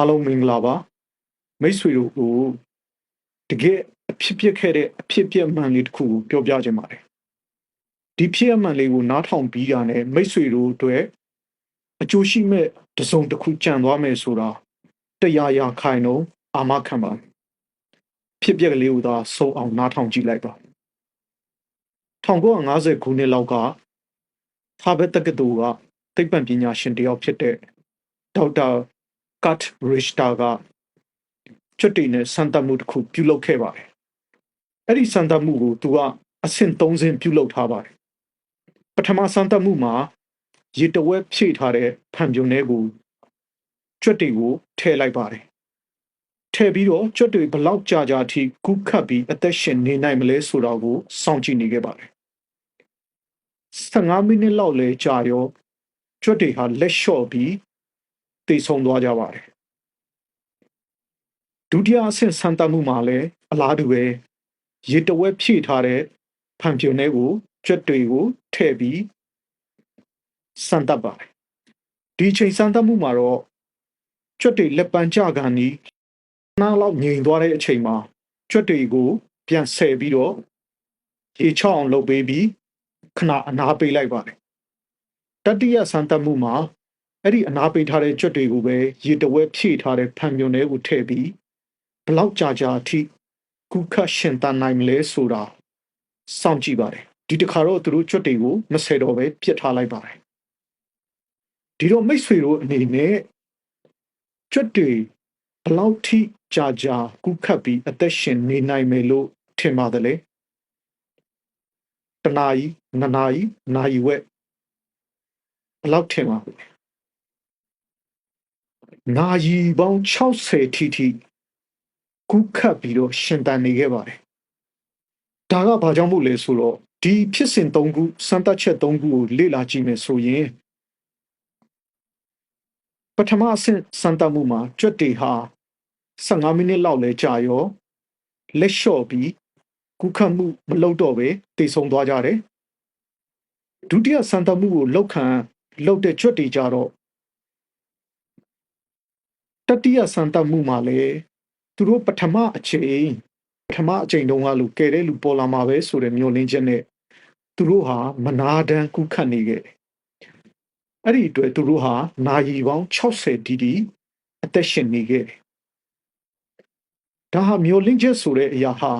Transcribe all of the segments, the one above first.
အားလုံးမင်္ဂလာပါမိတ်ဆွေတို့ကိုတကယ်အဖြစ်ဖြစ်ခဲ့တဲ့အဖြစ်ပြက်မှန်လေးတစ်ခုကိုပြောပြခြင်းပါတယ်ဒီဖြစ်အမှန်လေးကိုနားထောင်ပြီးတာနဲ့မိတ်ဆွေတို့အတွက်အကျိုးရှိမဲ့တစုံတစ်ခုကြံသွားမယ်ဆိုတာတရားရခိုင်တော့အာမခံပါဖြစ်ပြက်ကလေးကိုသာစုံအောင်နားထောင်ကြည့်လိုက်ပါ1950ခုနှစ်လောက်ကဟာဘတ်တက္ကသိုလ်ကသိပ္ပံပညာရှင်တယောက်ဖြစ်တဲ့ဒေါက်တာကတ်ရစ်တာကကျွတ်တီနဲ့စမ်းသပ်မှုတစ်ခုပြုလုပ်ခဲ့ပါတယ်။အဲ့ဒီစမ်းသပ်မှုကိုသူကအဆင့်3ဆင့်ပြုလုပ်ထားပါတယ်။ပထမစမ်းသပ်မှုမှာရေတဝက်ဖြည့်ထားတဲ့ဖန်ပြုံထဲကိုကျွတ်တီကိုထည့်လိုက်ပါတယ်။ထည့်ပြီးတော့ကျွတ်တီဘလောက်ကြာကြာအထိကူးခတ်ပြီးအသက်ရှင်နေနိုင်မလဲဆိုတာကိုစောင့်ကြည့်နေခဲ့ပါတယ်။15မိနစ်လောက်လဲကြာရောကျွတ်တီဟာလက်လျှော့ပြီးသေဆုံးသွားကြပါတယ်ဒုတိယအဆင့်စမ်းသပ်မှုမှာလည်းအလားတူပဲရေတဝက်ဖြည့်ထားတဲ့ဖန်ပြုံထဲကိုကြွက်တွေကိုထည့်ပြီးစမ်းသပ်ပါတယ်ဒီချိန်စမ်းသပ်မှုမှာတော့ကြွက်တွေလက်ပန်းကျကန်ပြီးနားလောက်ငြိမ်သွားတဲ့အချိန်မှာကြွက်တွေကိုပြန်ဆယ်ပြီးတော့ရေချောက်အောင်လုပ်ပေးပြီးခဏအနားပေးလိုက်ပါတယ်တတိယစမ်းသပ်မှုမှာအဲ့ဒီအနားပေးထားတဲ့ကြွက်တွေကိုပဲရေတဝက်ဖြည့်ထားတဲ့ဖန်ပြုံထဲကိုထည့်ပြီးဘလောက်ကြာကြာအထိကူးခတ်ရှင်သန်နိုင်မလဲဆိုတာစောင့်ကြည့်ပါတယ်ဒီတစ်ခါတော့သူတို့ကြွက်တွေကိုမဆယ်တော့ပဲပြစ်ထားလိုက်ပါတယ်ဒီတော့မိတ်ဆွေတို့အနေနဲ့ကြွက်တွေဘလောက်ထိကြာကြာကူးခတ်ပြီးအသက်ရှင်နေနိုင်မယ်လို့ထင်ပါတယ်လေတနာရီနှစ်နာရီနာရီဝက်ဘလောက်ထင်ပါလဲနာရီပေါင်း60ထိကူးခတ်ပြီးတော့ရှင်သန်နေခဲ့ပါတယ်ဒါကဘာကြောင့်မို့လဲဆိုတော့ဒီဖြစ်စဉ်3ခုစမ်းသပ်ချက်3ခုကိုလေ့လာကြည့်မယ်ဆိုရင်ပထမအဆင့်စမ်းသပ်မှုမှာကြွက်တွေဟာ15မိနစ်လောက်လဲကြာရောလက်လျှော့ပြီးကူးခတ်မှုမလုပ်တော့ပဲတည်ဆုံသွားကြတယ်ဒုတိယစမ်းသပ်မှုကိုလုပ်တဲ့ကြွက်တွေကြတော့တတိယစမ်းသပ်မှုမှာလဲသူတို့ပထမအချိန်တုန်းကလို့ကဲတဲ့လူပေါ်လာမှာပဲဆိုတဲ့မျိုးလင်းချက်နဲ့သူတို့ဟာမနာတမ်းကူးခတ်နေခဲ့တယ်အဲ့ဒီအတွက်သူတို့ဟာနာရီပေါင်း60တီအသက်ရှင်နေခဲ့တယ်ဒါဟာမျိုးလင်းချက်ဆိုတဲ့အရာဟာ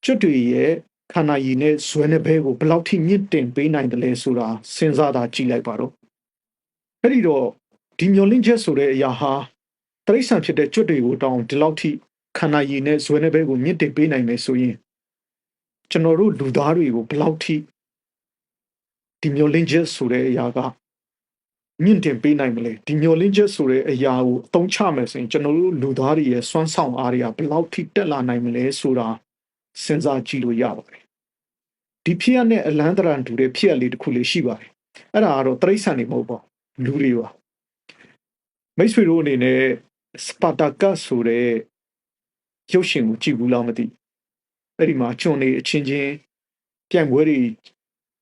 ကျွတ်တွေရဲ့ခန္ဓာရည်နဲ့ဇွဲနဲ့ဘဲကိုဘယ်လောက်ထိမြင့်တင်ပေးနိုင်တယ်လဲဆိုတာစဉ်းစားတာကြည့်လိုက်ပါတော့အဲ့ဒီတော့ဒီမျိုးလင်းချက်ဆိုတဲ့အရာဟာတရိษံဖြစ်တဲ့ကျွတ်တွေကိုတောင်းဒီလောက်ထိခန္ဓာရည်နဲ့ဇွဲနဲ့ဘဲကိုမြင့်တင်ပေးနိုင်မယ်ဆိုရင်ကျွန်တော်တို့လူသားတွေကိုဘယ်လောက်ထိဒီမျိုးလင်းချက်ဆိုတဲ့အရာကမြင့်တင်ပေးနိုင်မလဲဒီမျိုးလင်းချက်ဆိုတဲ့အရာကိုအသုံးချမယ်ဆိုရင်ကျွန်တော်တို့လူသားတွေရဲ့စွမ်းဆောင်အားတွေကဘယ်လောက်ထိတက်လာနိုင်မလဲဆိုတာစဉ်းစားကြည့်လို့ရပါတယ်ဒီဖြစ်ရတဲ့အလန်းတရန်တူတဲ့ဖြစ်ရလေးတစ်ခုလေးရှိပါတယ်အဲ့ဒါကတော့တရိษံတွေမဟုတ်ပါလူတွေပါမိတ်ဆွေတို့အနေနဲ့စပါတာကတ်ဆိုတဲ့ရုပ်ရှင်ကိုကြည့်ဘူးလားမသိအဲ့ဒီမှာကျွန်နေအချင်းချင်းပြိုင်ပွဲတွေ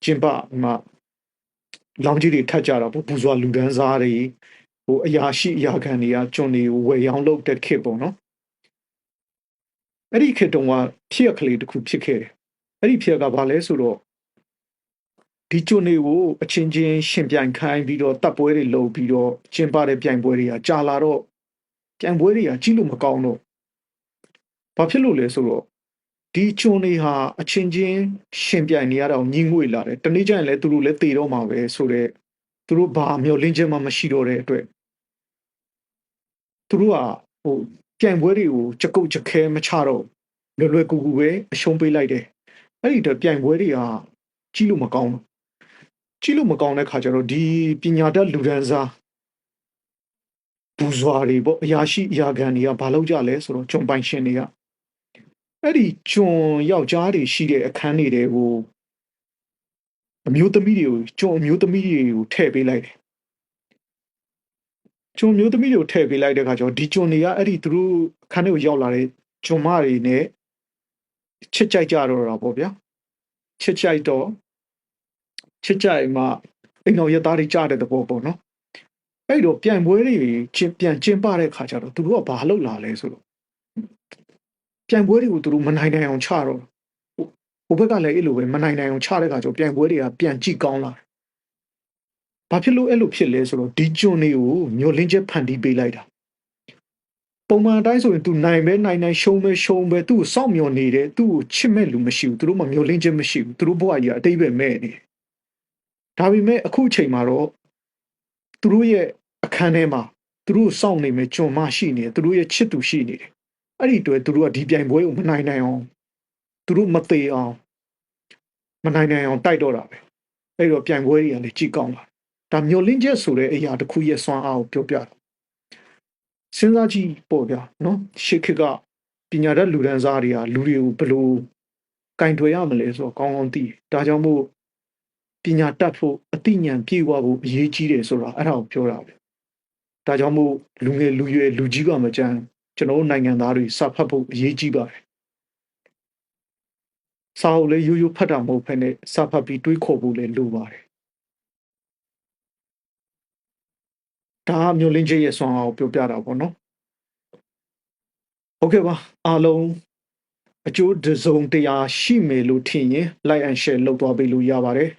ကျင်းပမှာလောင်ကြီးတွေထတ်ကြတာပေါ့ပူဇော်လူဒန်းစားတွေဟိုအရာရှိအရာခံတွေကကျွန်နေဝယ်ရောင်းလုပ်တဲ့ခေတ်ပေါ့နော်အဲ့ဒီခေတ်တုန်းကဖြစ်ရကလေးတစ်ခုဖြစ်ခဲ့တယ်အဲ့ဒီဖြစ်ကဘာလဲဆိုတော့ဒီကျွန်နေကိုအချင်းချင်းရှင်ပြိုင်ခိုင်းပြီးတော့တပ်ပွဲတွေလုပ်ပြီးတော့ကျင်းပတဲ့ပြိုင်ပွဲတွေကကြာလာတော့ပြိုင်ပွဲတွေကကြီးလို့မကောင်းတော့ဘာဖြစ်လို့လဲဆိုတော့ဒီကျွန်နေဟာအချင်းချင်းရှင်ပြိုင်နေရတော့ညှင်းငွေလာတယ်တနေ့ကျရင်လည်းသူတို့လည်းတည်တော့မှာပဲဆိုတော့သူတို့ဘာမျိုးလင်းချက်မှမရှိတော့တဲ့အတွက်သူတို့ကဟိုပြိုင်ပွဲတွေကိုချက်ကုတ်ချက်ခဲမချတော့လွယ်ကူကူပဲအရှုံးပေးလိုက်တယ်အဲ့ဒီတော့ပြိုင်ပွဲတွေကကြီးလို့မကောင်းတဲ့ခါကျတော့ဒီပညာတတ်လူဒန်းစားဘူဇွာတွေပေါ့အရာရှိအရာခံတွေကဘာလုပ်ကြလဲဆိုတော့ကျွန်ပိုင်ရှင်တွေကအဲ့ဒီကျွန်ယောက်ျားတွေရှိတဲ့အခန်းတွေကိုအမျိုးသမီးတွေကိုကျွန်အမျိုးသမီးတွေကိုထည့်ပေးလိုက်တယ်ကျွန်မျိုးသမီးတွေကိုထည့်ပေးလိုက်တဲ့ခါကျတော့ဒီကျွန်တွေကအဲ့ဒီသူတို့အခန်းတွေကိုရောက်လာတဲ့ကျွန်မတွေနဲ့ချစ်ကြိုက်ကြတော့တာပေါ့ဗျာချစ်ကြိုက်မှအိမ်တော်ရသားတွေကြားတဲ့သဘောပေါ့နော် အဲ့တော့ပြန်ပွဲတွေပြန်ကျင်းပတဲ့ခါကျတော့သူတို့ကဘာလုပ်လာလဲဆိုတော့ပြန်ပွဲတွေကိုသူတို့မနိုင်နိုင်အောင်ချတော့ဟိုဘက်ကလည်းအဲ့လိုပဲမနိုင်နိုင်အောင်ချတဲ့ခါကျတော့ပြန်ပွဲတွေကပြန်ကြည့်ကောင်းလာဘာဖြစ်လို့အဲ့လိုဖြစ်လဲဆိုတော့ဒီကျွန်တွေကိုမျောလင်းချက်ဖန်တီးပေးလိုက်တာပုံမှန်အတိုင်းဆိုရင်သူနိုင်ရှုံးပဲသူ့ကိုစောင့်မျှော်နေတယ်သူ့ကိုချစ်မဲ့လူမရှိဘူးသူတို့မှမျောလင်းချက်မရှိဘူးသူတို့ဘဝကြီးကအတိတ်ပဲမဲ့နေဒါပေမဲ့အခုအချိန်မှာတော့သူတို့ရဲ့အခန်းထဲမှာသူတို့စောင့်နေမယ်ကျွန်မရှိနေတယ်သူတို့ရဲ့ချစ်သူရှိနေတယ်အဲ့ဒီတွေ့သူတို့ကဒီပြိုင်ပွဲကိုမနိုင်နိုင်အောင်သူတို့မသေးအောင်မနိုင်နိုင်အောင်တိုက်တော့တာပဲအဲ့တော့ပြိုင်ပွဲတွေကလည်းကြီးကောင်းလာဒါမျောလင်းချက်ဆိုတဲ့အရာတစ်ခုရဲ့စွမ်းအားကိုပြောပြတာစဉ်းစားကြည့်ပေါ့ဗျာနော်ရှေးခေတ်ကပညာတတ်လူဒန်းစားတွေကလူတွေကိုဘယ်လိုကင်ထွယ်ရမလဲဆိုတော့ကောင်းကောင်းသိဒါကြောင့်မို့ပညာတတ်ဖို့အသိဉာဏ်ပြည့်ဝဖို့အရေးကြီးတယ်ဆိုတာအဲ့ဒါကိုပြောတာပဲဒါကြောင့်မို့လူငယ်လူရွယ်လူကြီးကမကြမ်းကျွန်တော်နိုင်ငံသားတွေစာဖတ်ဖို့အရေးကြီးပါတယ်စာအုပ်လည်းရိုးရိုးဖတ်တာမဟုတ်ဘဲနဲ့စာဖတ်ပြီးတွေးခေါ်ဖို့လည်းလိုပါတယ်ဒါကမျိုးလင်းချက်ရဲ့ဆွမ်းအားကိုပြောပြတာပေါ့နော်ဟုတ်ကဲ့ပါအားလုံးအကျိုးတစုံတရာရှိမယ်လို့ထင်ရင် like and share လုပ်သွားပေးလို့ရပါတယ်